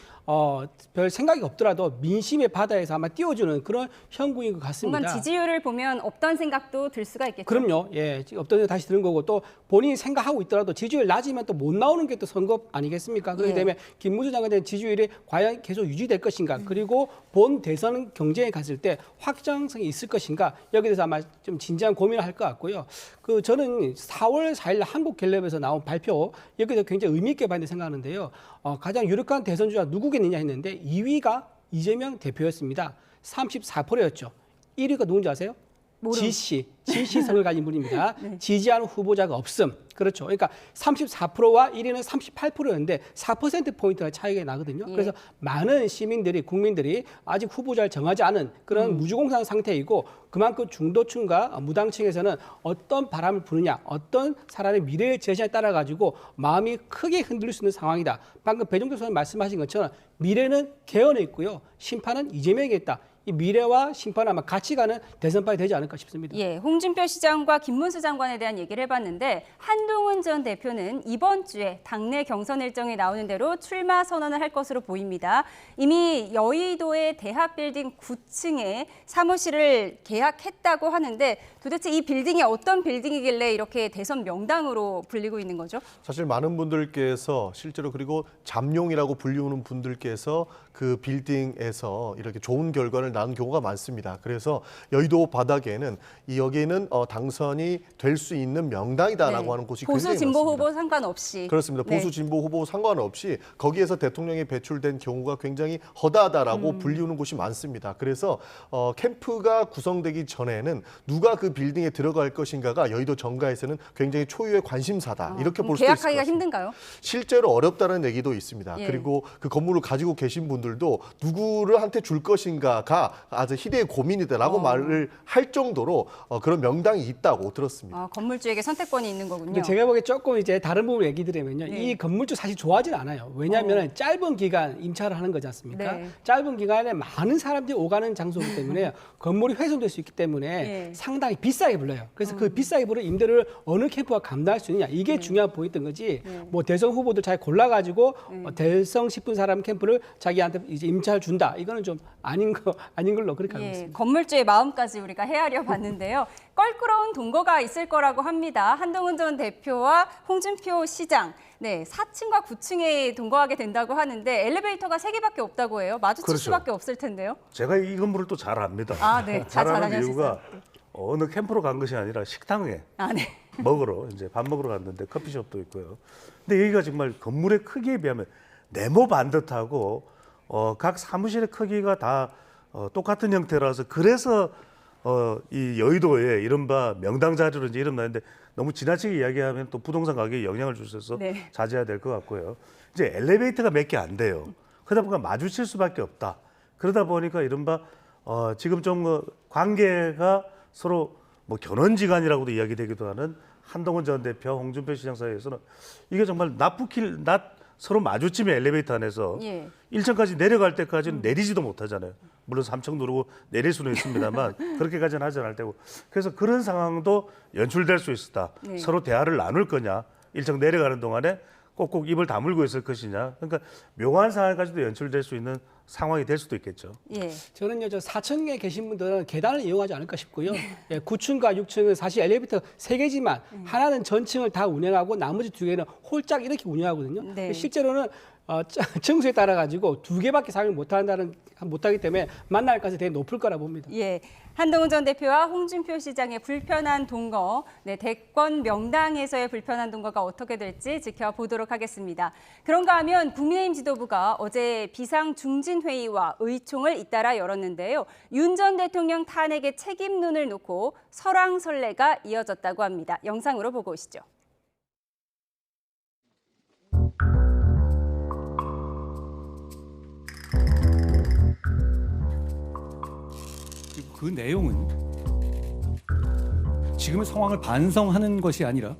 별 생각이 없더라도 민심의 바다에서 아마 띄워주는 그런 형국인 것 같습니다. 뭔가 지지율을 보면 없던 생각도 들 수가 있겠죠. 그럼요. 예, 지금 없던 데 다시 드는 거고 또 본인이 생각하고 있더라도 지지율 낮으면 또 못 나오는 게 또 선거 아니겠습니까? 그렇기 예. 때문에 김문수 장관에 대한 지지율이 과연 계속 유지될 것인가? 그리고 본 대선 경쟁에 갔을 때 확장성이 있을 것인가? 여기에 대해서 아마 좀 진지한 고민을 할 것 같고요. 저는 4월 4일 한국갤럽에서 나온 발표 여기서 굉장히 의미 있게 봤는데 생각하는데요. 가장 유력한 대선 주자 누구겠느냐 했는데 2위가 이재명 대표였습니다. 34%였죠. 1위가 누군지 아세요? 지시성을 가진 분입니다. 네. 지지하는 후보자가 없음. 그렇죠. 그러니까 34%와 1위는 38%였는데 4%포인트가 차이가 나거든요. 예. 그래서 많은 시민들이, 국민들이 아직 후보자를 정하지 않은 그런 무주공산 상태이고 그만큼 중도층과 무당층에서는 어떤 바람을 부느냐, 어떤 사람의 미래의 제시에 따라 가지고 마음이 크게 흔들릴 수 있는 상황이다. 방금 배종대 소장님 말씀하신 것처럼 미래는 개헌에 있고요. 심판은 이재명에게 있다. 이 미래와 심판은 아마 같이 가는 대선판이 되지 않을까 싶습니다. 예, 홍준표 시장과 김문수 장관에 대한 얘기를 해봤는데 한동훈 전 대표는 이번 주에 당내 경선 일정이 나오는 대로 출마 선언을 할 것으로 보입니다. 이미 여의도의 대학 빌딩 9층에 사무실을 계약했다고 하는데 도대체 이 빌딩이 어떤 빌딩이길래 이렇게 대선 명당으로 불리고 있는 거죠? 사실 많은 분들께서 실제로 그리고 잠룡이라고 불리우는 분들께서 그 빌딩에서 이렇게 좋은 결과를 낳은 경우가 많습니다. 그래서 여의도 바닥에는 여기는 당선이 될 수 있는 명당이다라고 네. 하는 곳이 보수 굉장히 진보 많습니다. 후보 상관없이. 그렇습니다. 보수 진보 후보 상관없이 거기에서 대통령이 배출된 경우가 굉장히 허다하다라고 불리우는 곳이 많습니다. 그래서 캠프가 구성되기 전에는 누가 그 빌딩에 들어갈 것인가가 여의도 정가에서는 굉장히 초유의 관심사다. 이렇게 볼 수도 있을 것 계약하기가 같습니다. 힘든가요? 실제로 어렵다는 얘기도 있습니다. 예. 그리고 그 건물을 가지고 계신 분들도 누구를 한테 줄 것인가가 아주 희대의 고민이다라고 말을 할 정도로 그런 명당이 있다고 들었습니다. 건물주에게 선택권이 있는 거군요. 근데 제가 보기에 조금 이제 다른 부분 얘기 드리면요. 네. 이 건물주 사실 좋아하진 않아요. 왜냐하면 짧은 기간 임차를 하는 거지 않습니까? 네. 짧은 기간에 많은 사람들이 오가는 장소이기 때문에 건물이 훼손될 수 있기 때문에 네. 상당히 비싸게 불러요. 그래서 그 비싸게 부른 임대를 어느 캠프가 감당할 수 있느냐 이게 중요한 포인트인 거지. 뭐 대선 후보들 잘 골라가지고 대성 싶은 사람 캠프를 자기한테 이제 임차를 준다. 이거는 좀 아닌 걸로 그렇게 알고 있습니다. 건물주의 마음까지 우리가 헤아려 봤는데요. 껄끄러운 동거가 있을 거라고 합니다. 한동훈 전 대표와 홍준표 시장. 네, 4층과 9층에 동거하게 된다고 하는데 엘리베이터가 3개밖에 없다고 해요. 마주칠 그렇죠. 수밖에 없을 텐데요. 제가 이 건물을 또 잘 압니다. 네. 잘 아는 다녀오셨어요. 이유가 어느 캠프로 간 것이 아니라 식당에 네. 먹으러 이제 밥 먹으러 갔는데 커피숍도 있고요. 근데 여기가 정말 건물의 크기에 비하면 네모 반듯하고 각 사무실의 크기가 다 똑같은 형태라서 그래서 이 여의도에 이른바 명당 자리로 이제 이름 나는데 너무 지나치게 이야기하면 또 부동산 가격에 영향을 줄 수 있어서 네. 자제해야 될 것 같고요. 이제 엘리베이터가 몇 개 안 돼요. 그러다 보니까 마주칠 수밖에 없다. 그러다 보니까 이른바 지금 좀 관계가 서로 뭐 견원지간이라고도 이야기되기도 하는 한동훈 전 대표, 홍준표 시장 사이에서는 이게 정말 서로 마주치면 엘리베이터 안에서 1층까지 내려갈 때까지는 내리지도 못하잖아요. 물론 3층 누르고 내릴 수는 있습니다만 그렇게까지는 하지 않을 테고 그래서 그런 상황도 연출될 수 있었다. 서로 대화를 나눌 거냐 1층 내려가는 동안에 꼭꼭 입을 다물고 있을 것이냐. 그러니까 묘한 상황까지도 연출될 수 있는 상황이 될 수도 있겠죠. 저는요, 4층에 계신 분들은 계단을 이용하지 않을까 싶고요. 9층과 6층은 사실 엘리베이터 3개지만 하나는 전층을 다 운영하고 나머지 2개는 홀짝 이렇게 운영하거든요. 네. 실제로는 층수에 따라 가지고 2개밖에 사용을 못하기 때문에 만날 가능성이 되게 높을 거라 봅니다. 한동훈 전 대표와 홍준표 시장의 불편한 동거, 대권 명당에서의 불편한 동거가 어떻게 될지 지켜보도록 하겠습니다. 그런가 하면 국민의힘 지도부가 어제 비상중진회의와 의총을 잇따라 열었는데요. 윤 전 대통령 탄핵의 책임론을 놓고 설왕설래가 이어졌다고 합니다. 영상으로 보고 오시죠. 그 내용은 지금의 상황을 반성하는 것이 아니라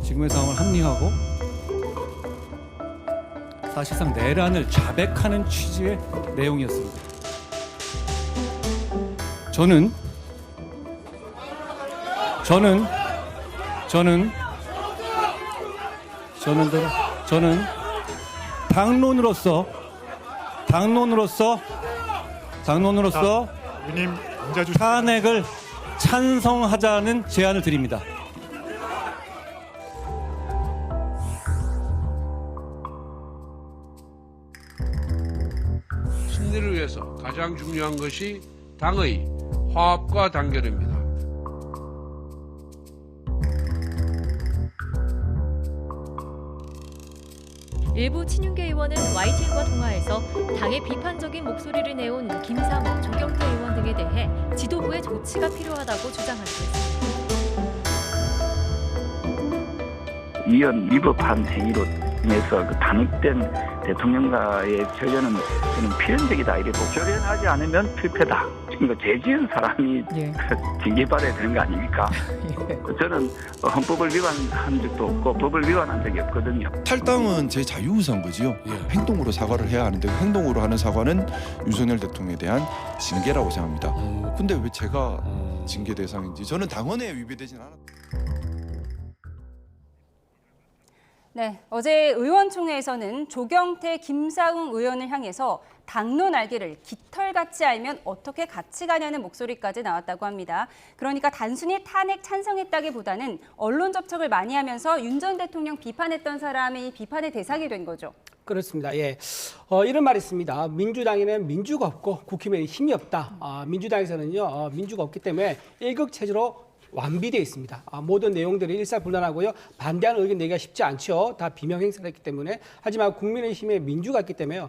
지금의 상황을 합리화하고 사실상 내란을 자백하는 취지의 내용이었습니다. 저는 당론으로서 탄핵을 찬성하자는 제안을 드립니다. 승리를 위해서 가장 중요한 것이 당의 화합과 단결입니다. 일부 친윤계 의원은 YTN과 통화에서 당의 비판적인 목소리를 내온 김삼호, 조경태 의원 등에 대해 지도부의 조치가 필요하다고 주장하기도 했습니다. 이런 위법한 행위로 인해서 그 탄핵된 대통령과의 결연은 저는 필연적이다 이래 보고 결연하지 않으면 필패다. 그러니까 죄 지은 사람이 징계받아야 되는 거 아닙니까? 저는 헌법을 위반한 적도 없고 법을 위반한 적이 없거든요. 탈당은 제 자유의사인 거지요. 행동으로 사과를 해야 하는데 행동으로 하는 사과는 윤석열 대통령에 대한 징계라고 생각합니다. 근데 왜 제가 징계 대상인지 저는 당원에 위배되진 않았다. 네, 어제 의원총회에서는 조경태, 김상욱 의원을 향해서 당로 날개를 깃털같이 알면 어떻게 같이 가냐는 목소리까지 나왔다고 합니다. 그러니까 단순히 탄핵 찬성했다기보다는 언론 접촉을 많이 하면서 윤 전 대통령 비판했던 사람이 비판의 대상이 된 거죠. 그렇습니다. 예, 이런 말이 있습니다. 민주당에는 민주가 없고 국힘에는 힘이 없다. 민주당에서는요, 민주가 없기 때문에 일극체제로 완비되어 있습니다. 모든 내용들이 일사불란하고요. 반대하는 의견 내기가 쉽지 않죠. 다 비명 행사를 했기 때문에. 하지만 국민의힘에 민주가 있기 때문에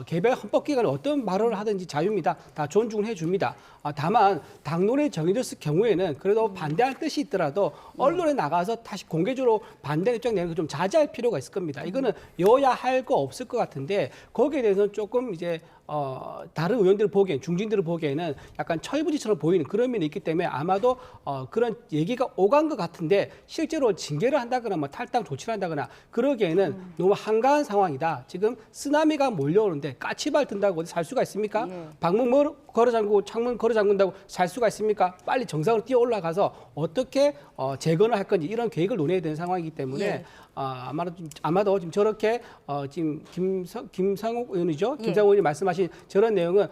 개별 헌법기관은 어떤 발언을 하든지 자유입니다. 다 존중을 해줍니다. 다만 당론에 정해졌을 경우에는 그래도 반대할 뜻이 있더라도 언론에 나가서 다시 공개적으로 반대 입장 내는 거 좀 자제할 필요가 있을 겁니다. 이거는 여야 할 거 없을 것 같은데 거기에 대해서는 조금 이제 다른 의원들 보기엔, 중진들을 보기에는 약간 철부지처럼 보이는 그런 면이 있기 때문에 아마도 그런 얘기가 오간 것 같은데 실제로 징계를 한다거나 뭐 탈당 조치를 한다거나 그러기에는 너무 한가한 상황이다. 지금 쓰나미가 몰려오는데 까치발 든다고 어디 살 수가 있습니까? 방문 걸어 잠그고 창문 걸어 잠근다고 살 수가 있습니까? 빨리 정상으로 뛰어 올라가서 어떻게 재건을 할 건지 이런 계획을 논해야 되는 상황이기 때문에 아마도 지금 저렇게 지금 김상욱 의원이죠. 김상욱 의원이 말씀하신 저런 내용은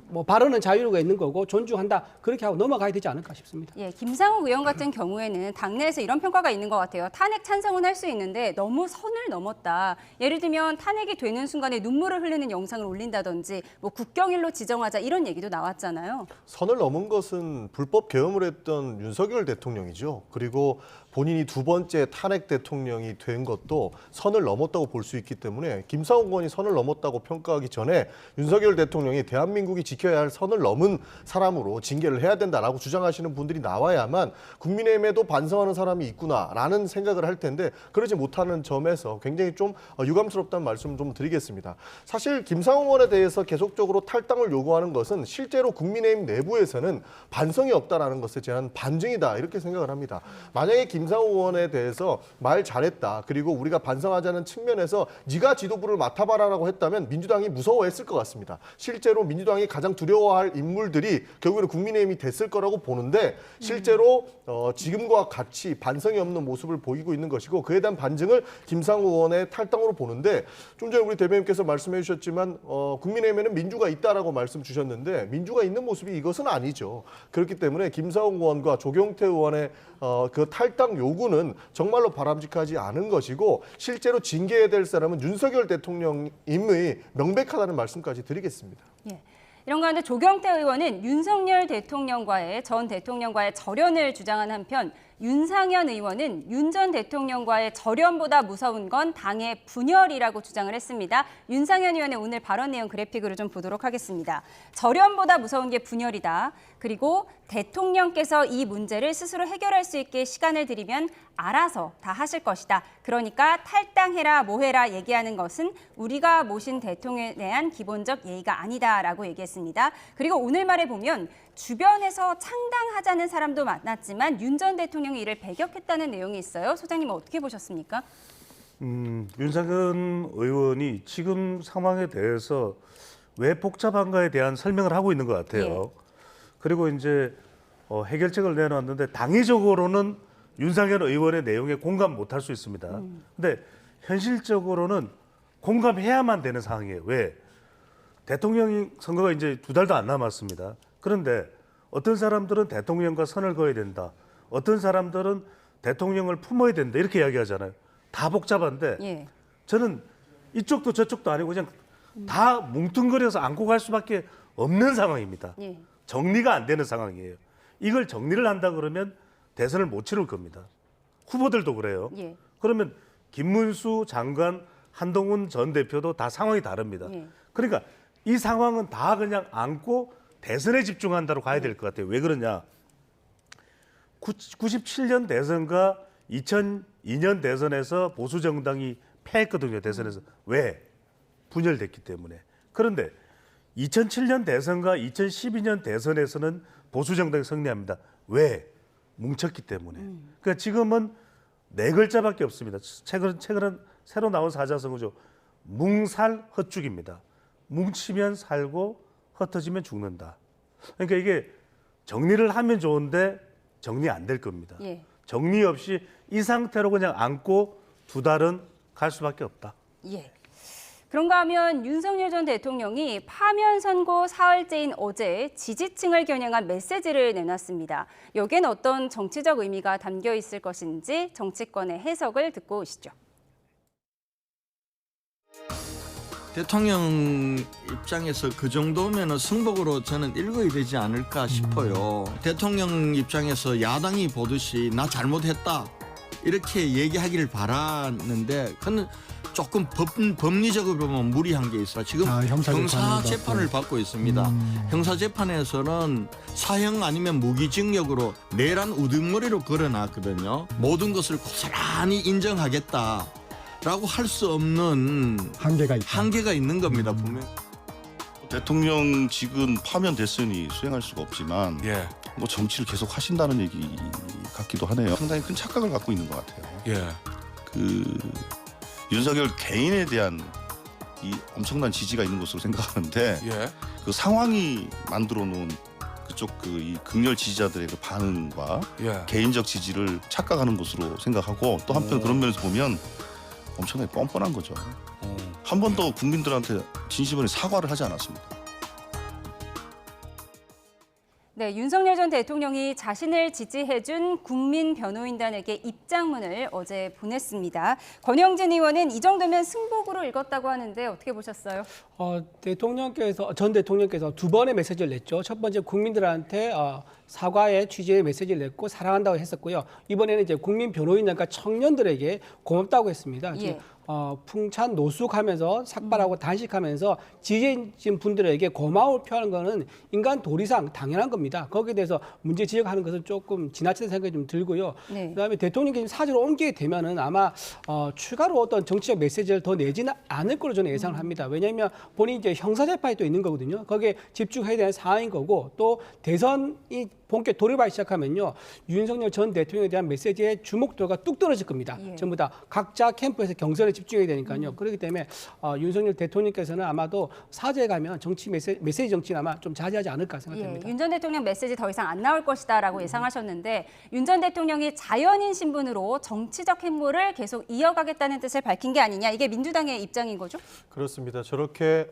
뭐 발언은 자유가 있는 거고 존중한다 그렇게 하고 넘어가야 되지 않을까 싶습니다. 예, 김상욱 의원 같은 경우에는 당내에서 이런 평가가 있는 것 같아요. 탄핵 찬성은 할 수 있는데 너무 선을 넘었다. 예를 들면 탄핵이 되는 순간에 눈물을 흘리는 영상을 올린다든지 뭐 국경일로 지정하자 이런 얘기도 나왔잖아요. 선을 넘은 것은 불법 계엄을 했던 윤석열 대통령이죠. 그리고 본인이 두 번째 탄핵 대통령이 된 것도 선을 넘었다고 볼 수 있기 때문에 김상욱 의원이 선을 넘었다고 평가하기 전에 윤석열 대통령이 대한민국이 지켜야 할 선을 넘은 사람으로 징계를 해야 된다라고 주장하시는 분들이 나와야만 국민의힘에도 반성하는 사람이 있구나라는 생각을 할 텐데 그러지 못하는 점에서 굉장히 좀 유감스럽다는 말씀을 좀 드리겠습니다. 사실 김상욱 의원에 대해서 계속적으로 탈당을 요구하는 것은 실제로 국민의힘 내부에서는 반성이 없다라는 것에 대한 반증이다 이렇게 생각을 합니다. 만약에 김상욱 의원에 대해서 말 잘했다. 그리고 우리가 반성하자는 측면에서 네가 지도부를 맡아봐라라고 했다면 민주당이 무서워했을 것 같습니다. 실제로 민주당이 가장 두려워할 인물들이 결국에는 국민의힘이 됐을 거라고 보는데 실제로 지금과 같이 반성이 없는 모습을 보이고 있는 것이고 그에 대한 반증을 김상욱 의원의 탈당으로 보는데 좀 전에 우리 대변인께서 말씀해 주셨지만 국민의힘에는 민주가 있다라고 말씀 주셨는데 민주가 있는 모습이 이것은 아니죠. 그렇기 때문에 김상욱 의원과 조경태 의원의 그 탈당 요구는 정말로 바람직하지 않은 것이고 실제로 징계해야 될 사람은 윤석열 대통령임의 명백하다는 말씀까지 드리겠습니다. 예. 이런 가운데 조경태 의원은 윤석열 대통령과의 전 대통령과의 절연을 주장한 한편 윤상현 의원은 윤 전 대통령과의 절연보다 무서운 건 당의 분열이라고 주장을 했습니다. 윤상현 의원의 오늘 발언 내용 그래픽으로 좀 보도록 하겠습니다. 절연보다 무서운 게 분열이다. 그리고 대통령께서 이 문제를 스스로 해결할 수 있게 시간을 드리면 알아서 다 하실 것이다. 그러니까 탈당해라 뭐해라 얘기하는 것은 우리가 모신 대통령에 대한 기본적 예의가 아니다라고 얘기했습니다. 그리고 오늘 말에 보면 주변에서 창당하자는 사람도 많았지만 윤 전 대통령이 이를 배격했다는 내용이 있어요. 소장님 어떻게 보셨습니까? 윤상현 의원이 지금 상황에 대해서 왜 복잡한가에 대한 설명을 하고 있는 것 같아요. 그리고 이제 해결책을 내놨는데 당위적으로는 윤상현 의원의 내용에 공감 못할 수 있습니다. 근데 현실적으로는 공감해야만 되는 상황이에요. 왜? 대통령 선거가 이제 2달도 안 남았습니다. 그런데 어떤 사람들은 대통령과 선을 그어야 된다. 어떤 사람들은 대통령을 품어야 된다. 이렇게 이야기하잖아요. 다 복잡한데 저는 이쪽도 저쪽도 아니고 그냥 다 뭉뚱그려서 안고 갈 수밖에 없는 상황입니다. 정리가 안 되는 상황이에요. 이걸 정리를 한다 그러면 대선을 못 치를 겁니다. 후보들도 그래요. 그러면 김문수 장관, 한동훈 전 대표도 다 상황이 다릅니다. 그러니까 이 상황은 다 그냥 안고 대선에 집중한다로 가야 될 것 같아요. 왜 그러냐? 97년 대선과 2002년 대선에서 보수 정당이 패했거든요. 대선에서. 왜? 분열됐기 때문에. 그런데 2007년 대선과 2012년 대선에서는 보수 정당이 승리합니다. 왜? 뭉쳤기 때문에. 그러니까 지금은 4글자밖에 없습니다. 최근 새로 나온 사자성어죠. 뭉살 헛죽입니다. 뭉치면 살고 흩어지면 죽는다. 그러니까 이게 정리를 하면 좋은데 정리 안 될 겁니다. 정리 없이 이 상태로 그냥 안고 두 달은 갈 수밖에 없다. 예. 그런가 하면 윤석열 전 대통령이 파면 선고 사흘째인 어제 지지층을 겨냥한 메시지를 내놨습니다. 여기엔 어떤 정치적 의미가 담겨 있을 것인지 정치권의 해석을 듣고 오시죠. 대통령 입장에서 그 정도면 승복으로 저는 읽어야 되지 않을까 싶어요. 대통령 입장에서 야당이 보듯이 나 잘못했다 이렇게 얘기하기를 바라는데 그건 조금 법리적으로 보면 무리한 게 있어요. 지금 형사 재판을 받고 있습니다. 형사 재판에서는 사형 아니면 무기징역으로 내란 우두머리로 걸어놨거든요. 모든 것을 고스란히 인정하겠다라고 할 수 없는 한계가 있는 겁니다. 분명. 대통령직은 파면됐으니 수행할 수가 없지만 뭐 정치를 계속 하신다는 얘기 같기도 하네요. 상당히 큰 착각을 갖고 있는 것 같아요. 윤석열 개인에 대한 이 엄청난 지지가 있는 것으로 생각하는데 그 상황이 만들어 놓은 그쪽 이 극렬 지지자들의 그 반응과 개인적 지지를 착각하는 것으로 생각하고 또 한편 그런 면에서 보면 엄청나게 뻔뻔한 거죠. 한 번도 국민들한테 진심으로 사과를 하지 않았습니다. 네, 윤석열 전 대통령이 자신을 지지해준 국민 변호인단에게 입장문을 어제 보냈습니다. 권영진 의원은 이 정도면 승복으로 읽었다고 하는데 어떻게 보셨어요? 전 대통령께서 두 번의 메시지를 냈죠. 첫 번째 국민들한테 사과의 취지의 메시지를 냈고 사랑한다고 했었고요. 이번에는 이제 국민 변호인단과 청년들에게 고맙다고 했습니다. 풍찬 노숙하면서 삭발하고 단식하면서 지지해진 분들에게 고마움을 표하는 것은 인간 도리상 당연한 겁니다. 거기에 대해서 문제 지적하는 것은 조금 지나치는 생각이 좀 들고요. 그다음에 대통령이 사주로 옮기게 되면은 아마 추가로 어떤 정치적 메시지를 더 내지는 않을 걸로 저는 예상을 합니다. 왜냐하면 본인이 이제 형사재판이 또 있는 거거든요. 거기에 집중해야 되는 상황인 거고 또 대선이 본격 돌입하기 시작하면요. 윤석열 전 대통령에 대한 메시지의 주목도가 뚝 떨어질 겁니다. 전부 다 각자 캠프에서 경선에 집중해야 되니까요. 그렇기 때문에 윤석열 대통령께서는 아마도 사죄에 가면 메시지 정치는 아마 좀 자제하지 않을까 생각됩니다. 윤 전 대통령 메시지 더 이상 안 나올 것이다라고 예상하셨는데 윤 전 대통령이 자연인 신분으로 정치적 행보를 계속 이어가겠다는 뜻을 밝힌 게 아니냐. 이게 민주당의 입장인 거죠? 그렇습니다. 저렇게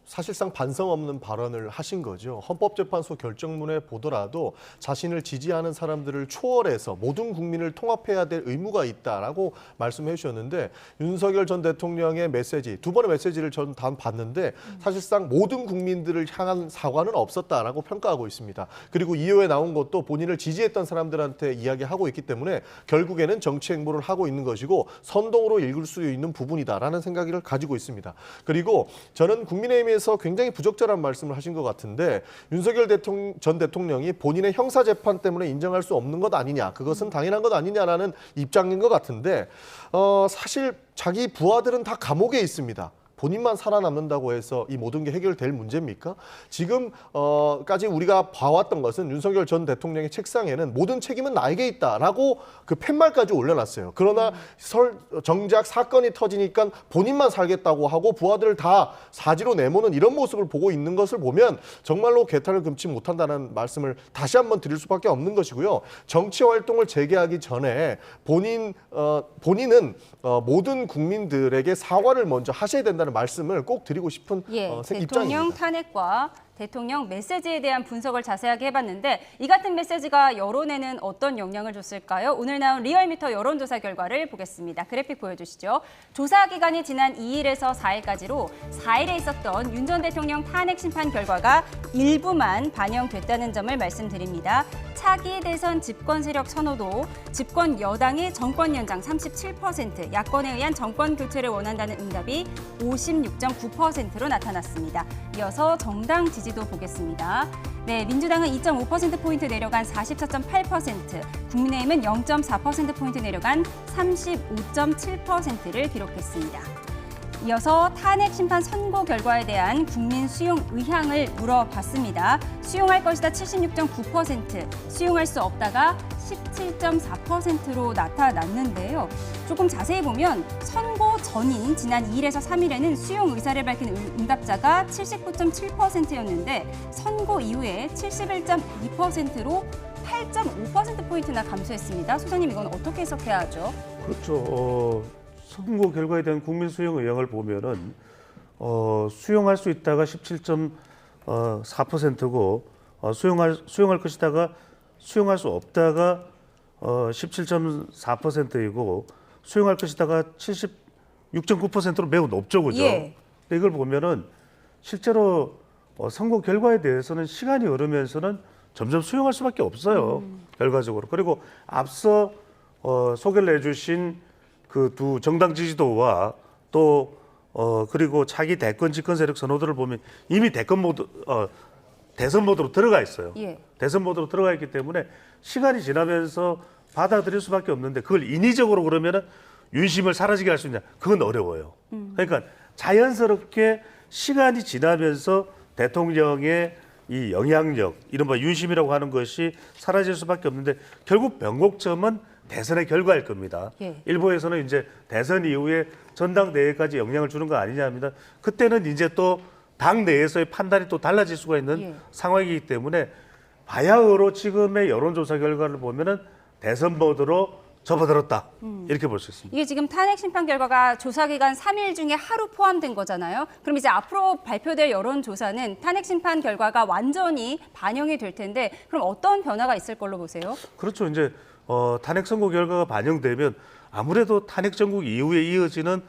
사실상 반성 없는 발언을 하신 거죠. 헌법재판소 결정문에 보더라도 자신을 지지하는 사람들을 초월해서 모든 국민을 통합해야 될 의무가 있다라고 말씀해 주셨는데 윤석열 전 대통령의 메시지, 두 번의 메시지를 저는 다 봤는데 사실상 모든 국민들을 향한 사과는 없었다라고 평가하고 있습니다. 그리고 이후에 나온 것도 본인을 지지했던 사람들한테 이야기하고 있기 때문에 결국에는 정치 행보를 하고 있는 것이고 선동으로 읽을 수 있는 부분이다라는 생각을 가지고 있습니다. 그리고 저는 국민의힘에서 굉장히 부적절한 말씀을 하신 것 같은데 윤석열 전 대통령이 본인의 형사재판 때문에 인정할 수 없는 것 아니냐, 그것은 당연한 것 아니냐라는 입장인 것 같은데 사실 자기 부하들은 다 감옥에 있습니다. 본인만 살아남는다고 해서 이 모든 게 해결될 문제입니까? 지금까지 우리가 봐왔던 것은 윤석열 전 대통령의 책상에는 모든 책임은 나에게 있다라고 그 팻말까지 올려놨어요. 그러나 정작 사건이 터지니까 본인만 살겠다고 하고 부하들을 다 사지로 내모는 이런 모습을 보고 있는 것을 보면 정말로 개탄을 금치 못한다는 말씀을 다시 한번 드릴 수밖에 없는 것이고요. 정치 활동을 재개하기 전에 본인은 모든 국민들에게 사과를 먼저 하셔야 된다는 말씀을 꼭 드리고 싶은 대통령 입장입니다. 탄핵과 대통령 메시지에 대한 분석을 자세하게 해봤는데 이 같은 메시지가 여론에는 어떤 영향을 줬을까요? 오늘 나온 리얼미터 여론조사 결과를 보겠습니다. 그래픽 보여주시죠. 조사 기간이 지난 2일에서 4일까지로 4일에 있었던 윤 전 대통령 탄핵 심판 결과가 일부만 반영됐다는 점을 말씀드립니다. 차기 대선 집권 세력 선호도, 집권 여당이 정권 연장 37%, 야권에 의한 정권 교체를 원한다는 응답이 56.9%로 나타났습니다. 이어서 정당 지지도 보겠습니다. 네, 민주당은 2.5%포인트 내려간 44.8%, 국민의힘은 0.4%포인트 내려간 35.7%를 기록했습니다. 이어서 탄핵 심판 선고 결과에 대한 국민 수용 의향을 물어봤습니다. 수용할 것이다 76.9%, 수용할 수 없다가 17.4%로 나타났는데요. 조금 자세히 보면 선고 전인 지난 2일에서 3일에는 수용 의사를 밝힌 응답자가 79.7%였는데 선고 이후에 71.2%로 8.5%포인트나 감소했습니다. 소장님, 이건 어떻게 해석해야 하죠? 그렇죠. 선거 결과에 대한 국민 수용 의향을 보면은 수용할 수 있다가 17.4%고 수용할 것이다가 수용할 수 없다가 17.4%이고 수용할 것이다가 76.9%로 매우 높죠, 그죠? 예. 근데 이걸 보면은 실제로 선거 결과에 대해서는 시간이 흐르면서는 점점 수용할 수밖에 없어요, 결과적으로. 그리고 앞서 소개를 해주신 그 두 정당 지지도와 또 그리고 차기 대권 집권 세력 선호도를 보면 이미 대선 모드로 들어가 있어요. 예. 대선 모드로 들어가 있기 때문에 시간이 지나면서 받아들일 수밖에 없는데 그걸 인위적으로 그러면은 윤심을 사라지게 할 수 있냐? 그건 어려워요. 그러니까 자연스럽게 시간이 지나면서 대통령의 이 영향력, 이른바 윤심이라고 하는 것이 사라질 수밖에 없는데 결국 변곡점은 대선의 결과일 겁니다. 예. 일부에서는 이제 대선 이후에 전당대회까지 영향을 주는 거 아니냐 합니다. 그때는 이제 또 당 내에서의 판단이 또 달라질 수가 있는 예. 상황이기 때문에 바야흐로 지금의 여론조사 결과를 보면은 대선 모드로 접어들었다. 이렇게 볼 수 있습니다. 이게 지금 탄핵 심판 결과가 조사 기간 3일 중에 하루 포함된 거잖아요. 그럼 이제 앞으로 발표될 여론조사는 탄핵 심판 결과가 완전히 반영이 될 텐데 그럼 어떤 변화가 있을 걸로 보세요? 그렇죠. 이제 탄핵 선고 결과가 반영되면 아무래도 탄핵 정국 이후에 이어지는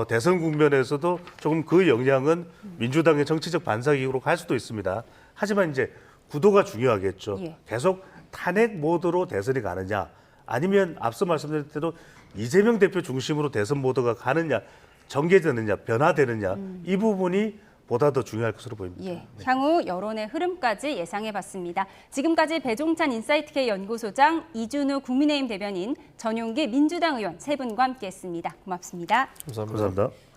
대선 국면에서도 조금 그 영향은 민주당의 정치적 반사기로 갈 수도 있습니다. 하지만 이제 구도가 중요하겠죠. 예. 계속 탄핵 모드로 대선이 가느냐 아니면 앞서 말씀드린 대로 이재명 대표 중심으로 대선 모드가 가느냐 전개되느냐 변화되느냐 이 부분이 보다 더 중요할 것으로 보입니다. 예, 향후 여론의 흐름까지 예상해봤습니다. 지금까지 배종찬 인사이트K 연구소장, 이준우 국민의힘 대변인, 전용기 민주당 의원 세 분과 함께했습니다. 고맙습니다. 감사합니다. 감사합니다.